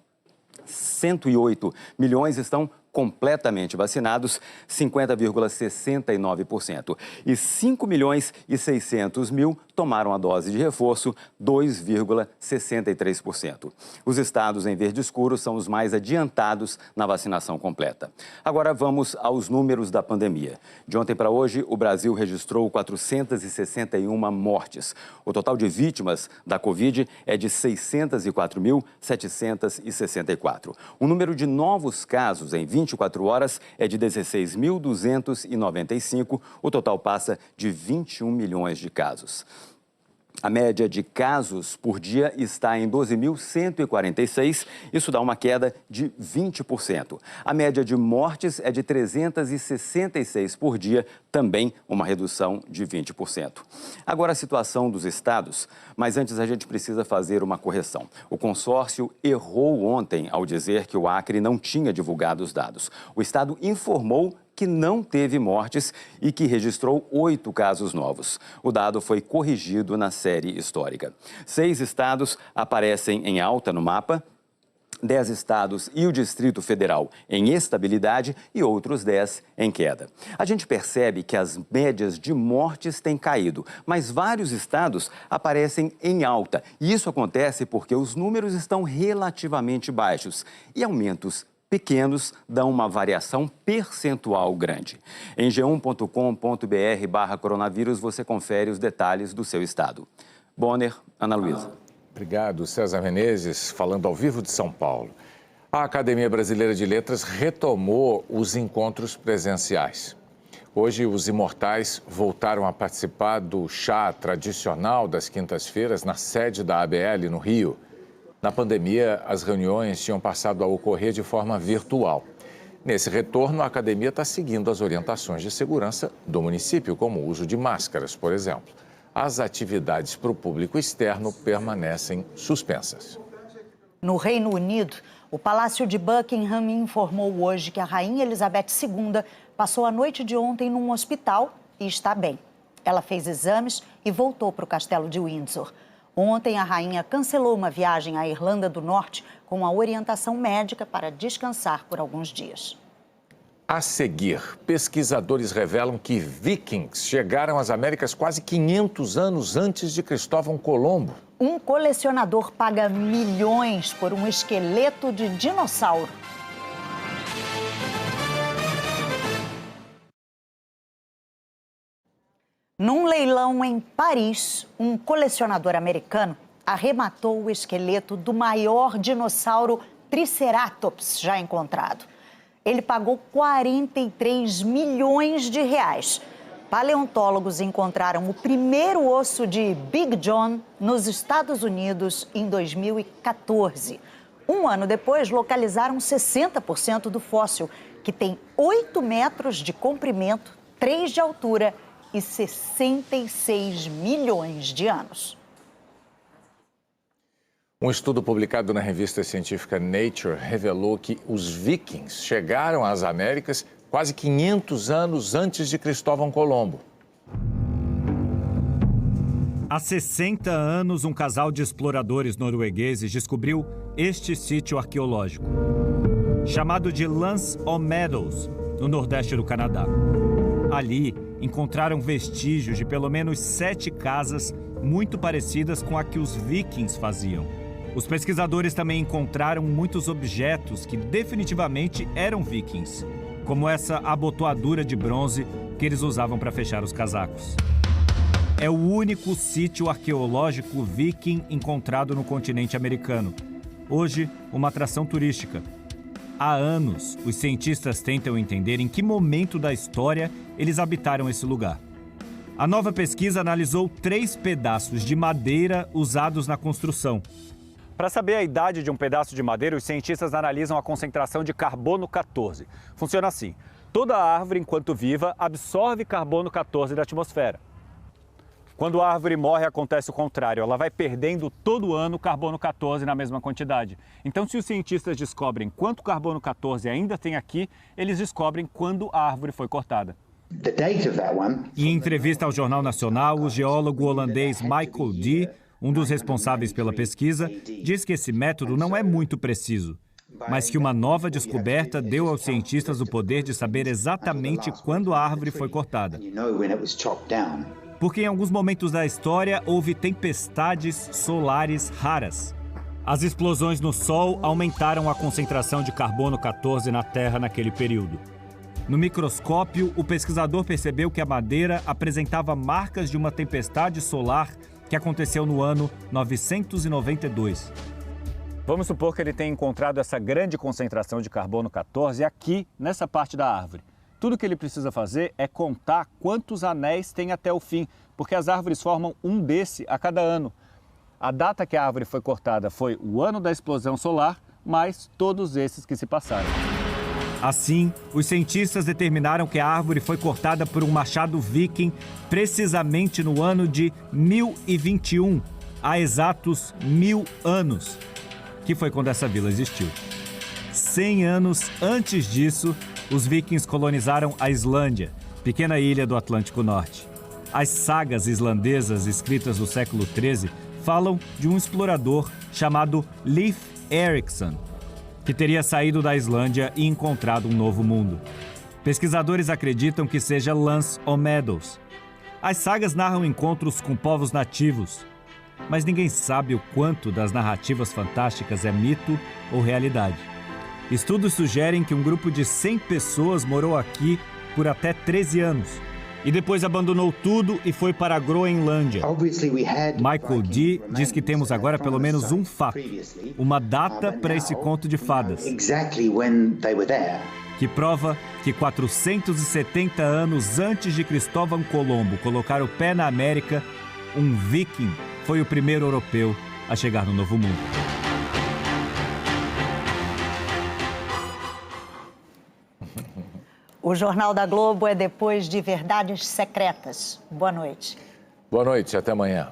108 milhões estão completamente vacinados, 50,69%. E 5.600.000 tomaram a dose de reforço, 2,63%. Os estados em verde escuro são os mais adiantados na vacinação completa. Agora vamos aos números da pandemia. De ontem para hoje, o Brasil registrou 461 mortes. O total de vítimas da Covid é de 604.764. O número de novos casos em 24 horas é de 16.295, o total passa de 21 milhões de casos. A média de casos por dia está em 12.146, isso dá uma queda de 20%. A média de mortes é de 366 por dia, também uma redução de 20%. Agora a situação dos estados, mas antes a gente precisa fazer uma correção. O consórcio errou ontem ao dizer que o Acre não tinha divulgado os dados. O estado informou que não teve mortes e que registrou 8 casos novos. O dado foi corrigido na série histórica. 6 estados aparecem em alta no mapa, 10 estados e o Distrito Federal em estabilidade e outros 10 em queda. A gente percebe que as médias de mortes têm caído, mas vários estados aparecem em alta. E isso acontece porque os números estão relativamente baixos e aumentos pequenos dão uma variação percentual grande. Em g1.com.br/coronavírus você confere os detalhes do seu estado. Bonner, Ana Luísa. Obrigado, César Menezes, falando ao vivo de São Paulo. A Academia Brasileira de Letras retomou os encontros presenciais. Hoje, os imortais voltaram a participar do chá tradicional das quintas-feiras na sede da ABL, no Rio. Na pandemia, as reuniões tinham passado a ocorrer de forma virtual. Nesse retorno, a academia está seguindo as orientações de segurança do município, como o uso de máscaras, por exemplo. As atividades para o público externo permanecem suspensas. No Reino Unido, o Palácio de Buckingham informou hoje que a Rainha Elizabeth II passou a noite de ontem num hospital e está bem. Ela fez exames e voltou para o Castelo de Windsor. Ontem, a rainha cancelou uma viagem à Irlanda do Norte com a orientação médica para descansar por alguns dias. A seguir, pesquisadores revelam que vikings chegaram às Américas quase 500 anos antes de Cristóvão Colombo. Um colecionador paga milhões por um esqueleto de dinossauro. Num leilão em Paris, um colecionador americano arrematou o esqueleto do maior dinossauro Triceratops já encontrado. Ele pagou 43 milhões de reais. Paleontólogos encontraram o primeiro osso de Big John nos Estados Unidos em 2014. Um ano depois, localizaram 60% do fóssil, que tem 8 metros de comprimento, 3 de altura e 66 milhões de anos. Um estudo publicado na revista científica Nature revelou que os vikings chegaram às Américas quase 500 anos antes de Cristóvão Colombo. Há 60 anos, um casal de exploradores noruegueses descobriu este sítio arqueológico, chamado de Lance on Meadows, no nordeste do Canadá. Ali, encontraram vestígios de pelo menos 7 casas muito parecidas com a que os vikings faziam. Os pesquisadores também encontraram muitos objetos que definitivamente eram vikings, como essa abotoadura de bronze que eles usavam para fechar os casacos. É o único sítio arqueológico viking encontrado no continente americano. Hoje, uma atração turística. Há anos, os cientistas tentam entender em que momento da história eles habitaram esse lugar. A nova pesquisa analisou 3 pedaços de madeira usados na construção. Para saber a idade de um pedaço de madeira, os cientistas analisam a concentração de carbono 14. Funciona assim: toda árvore, enquanto viva, absorve carbono 14 da atmosfera. Quando a árvore morre, acontece o contrário. Ela vai perdendo todo ano carbono 14 na mesma quantidade. Então, se os cientistas descobrem quanto carbono 14 ainda tem aqui, eles descobrem quando a árvore foi cortada. Em entrevista ao Jornal Nacional, o geólogo holandês Michael Dee, um dos responsáveis pela pesquisa, diz que esse método não é muito preciso, mas que uma nova descoberta deu aos cientistas o poder de saber exatamente quando a árvore foi cortada. Porque em alguns momentos da história houve tempestades solares raras. As explosões no Sol aumentaram a concentração de carbono 14 na Terra naquele período. No microscópio, o pesquisador percebeu que a madeira apresentava marcas de uma tempestade solar que aconteceu no ano 992. Vamos supor que ele tenha encontrado essa grande concentração de carbono 14 aqui, nessa parte da árvore. Tudo que ele precisa fazer é contar quantos anéis tem até o fim, porque as árvores formam um desse a cada ano. A data que a árvore foi cortada foi o ano da explosão solar, mais todos esses que se passaram. Assim, os cientistas determinaram que a árvore foi cortada por um machado viking precisamente no ano de 1021, há exatos 1000 anos, que foi quando essa vila existiu. 100 anos antes disso, os vikings colonizaram a Islândia, pequena ilha do Atlântico Norte. As sagas islandesas escritas no século XIII falam de um explorador chamado Leif Erikson, que teria saído da Islândia e encontrado um novo mundo. Pesquisadores acreditam que seja Lance on Meadows. As sagas narram encontros com povos nativos, mas ninguém sabe o quanto das narrativas fantásticas é mito ou realidade. Estudos sugerem que um grupo de 100 pessoas morou aqui por até 13 anos e depois abandonou tudo e foi para a Groenlândia. Michael Dee diz que temos agora pelo menos um fato, uma data para esse conto de fadas, que prova que 470 anos antes de Cristóvão Colombo colocar o pé na América, um viking foi o primeiro europeu a chegar no Novo Mundo. O Jornal da Globo é depois de Verdades Secretas. Boa noite. Boa noite, até amanhã.